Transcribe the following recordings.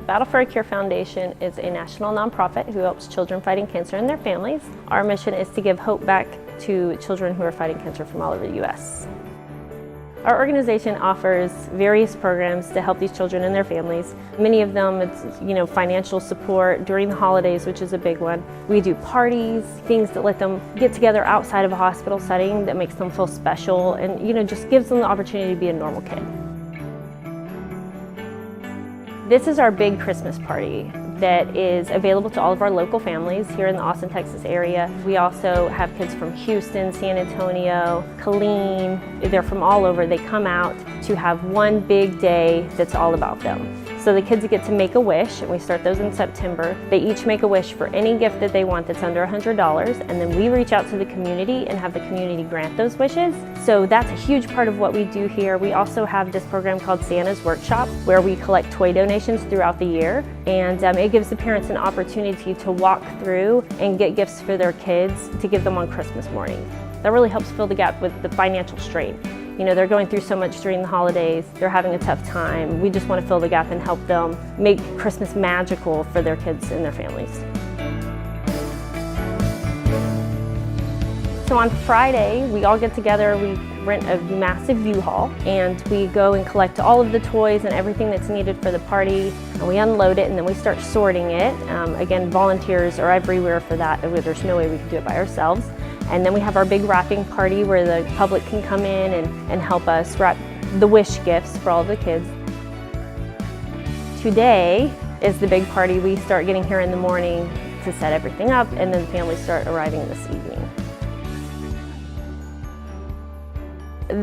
Battle for a Cure Foundation is a national nonprofit who helps children fighting cancer and their families. Our mission is to give hope back to children who are fighting cancer from all over the U.S. Our organization offers various programs to help these children and their families. Many of them, it's financial support during the holidays, which is a big one. We do parties, things that let them get together outside of a hospital setting that makes them feel special and just gives them the opportunity to be a normal kid. This is our big Christmas party that is available to all of our local families here in the Austin, Texas area. We also have kids from Houston, San Antonio, Killeen. They're from all over. They come out to have one big day that's all about them. So the kids get to make a wish, and we start those in September. They each make a wish for any gift that they want that's under $100, and then we reach out to the community and have the community grant those wishes. So that's a huge part of what we do here. We also have this program called Santa's Workshop, where we collect toy donations throughout the year, and it gives the parents an opportunity to walk through and get gifts for their kids to give them on Christmas morning. That really helps fill the gap with the financial strain. They're going through so much during the holidays, they're having a tough time. We just want to fill the gap and help them make Christmas magical for their kids and their families. So on Friday, we all get together, we rent a massive U-Haul, and we go and collect all of the toys and everything that's needed for the party, and we unload it and then we start sorting it. Again, volunteers are everywhere for that. There's no way we can do it by ourselves. And then we have our big wrapping party where the public can come in and help us wrap the wish gifts for all the kids. Today is the big party. We start getting here in the morning to set everything up, and then the families start arriving this evening.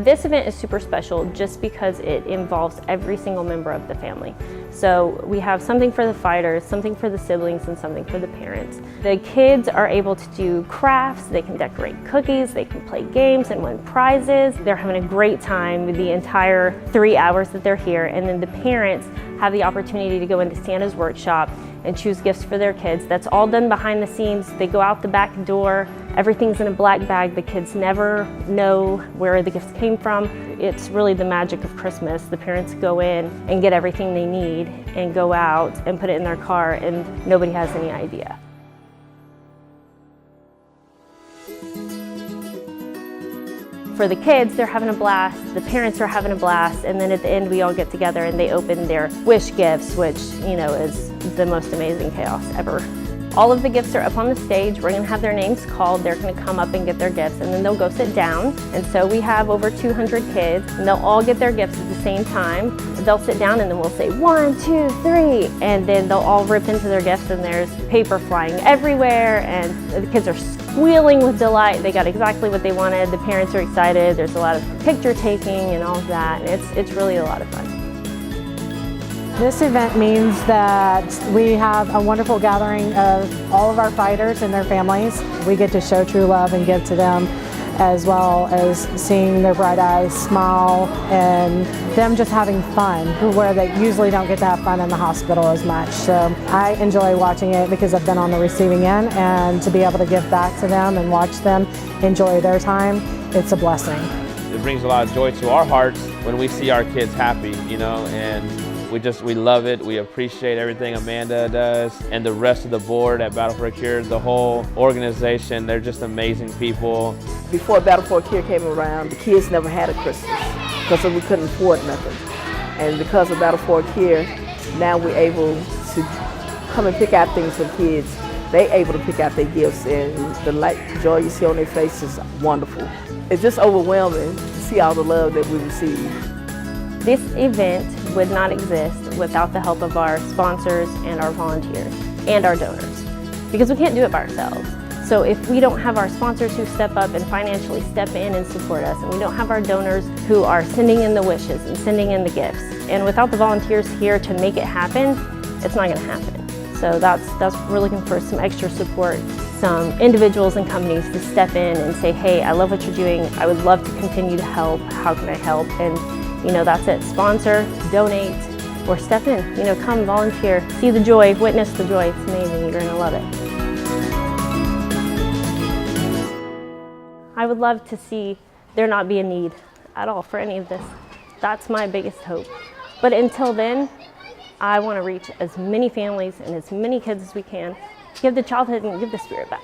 This event is super special just because it involves every single member of the family. So we have something for the fighters, something for the siblings, and something for the parents. The kids are able to do crafts, they can decorate cookies, they can play games and win prizes. They're having a great time with the entire 3 hours that they're here, and then the parents have the opportunity to go into Santa's Workshop and choose gifts for their kids. That's all done behind the scenes. They go out the back door, everything's in a black bag. The kids never know where the gifts came from. It's really the magic of Christmas. The parents go in and get everything they need and go out and put it in their car, and nobody has any idea. For the kids, they're having a blast, the parents are having a blast, and then at the end we all get together and they open their wish gifts, which is the most amazing chaos ever. All of the gifts are up on the stage. We're going to have their names called. They're going to come up and get their gifts, and then they'll go sit down. And so we have over 200 kids, and they'll all get their gifts at the same time. They'll sit down, and then we'll say 1, 2, 3, and then they'll all rip into their gifts, and there's paper flying everywhere, and the kids are squealing with delight. They got exactly what they wanted. The parents are excited. There's a lot of picture taking and all of that, and it's really a lot of fun. This event means that we have a wonderful gathering of all of our fighters and their families. We get to show true love and give to them, as well as seeing their bright eyes smile and them just having fun, where they usually don't get to have fun in the hospital as much. So I enjoy watching it because I've been on the receiving end, and to be able to give back to them and watch them enjoy their time, it's a blessing. It brings a lot of joy to our hearts when we see our kids happy, and we love it. We appreciate everything Amanda does and the rest of the board at Battle for a Cure, the whole organization. They're just amazing people. Before Battle for a Cure came around, the kids never had a Christmas because we couldn't afford nothing. And because of Battle for a Cure, now we're able to come and pick out things for kids. They're able to pick out their gifts, and the light, joy you see on their faces is wonderful. It's just overwhelming to see all the love that we receive. This event would not exist without the help of our sponsors and our volunteers and our donors, because we can't do it by ourselves. So if we don't have our sponsors who step up and financially step in and support us, and we don't have our donors who are sending in the wishes and sending in the gifts, and without the volunteers here to make it happen, it's not going to happen. So that's we're looking for some extra support, some individuals and companies to step in and say, hey, I love what you're doing. I would love to continue to help. How can I help? And that's it. Sponsor, donate, or step in. Come volunteer, see the joy, witness the joy. It's amazing. You're going to love it. I would love to see there not be a need at all for any of this. That's my biggest hope. But until then, I want to reach as many families and as many kids as we can, give the childhood and give the spirit back.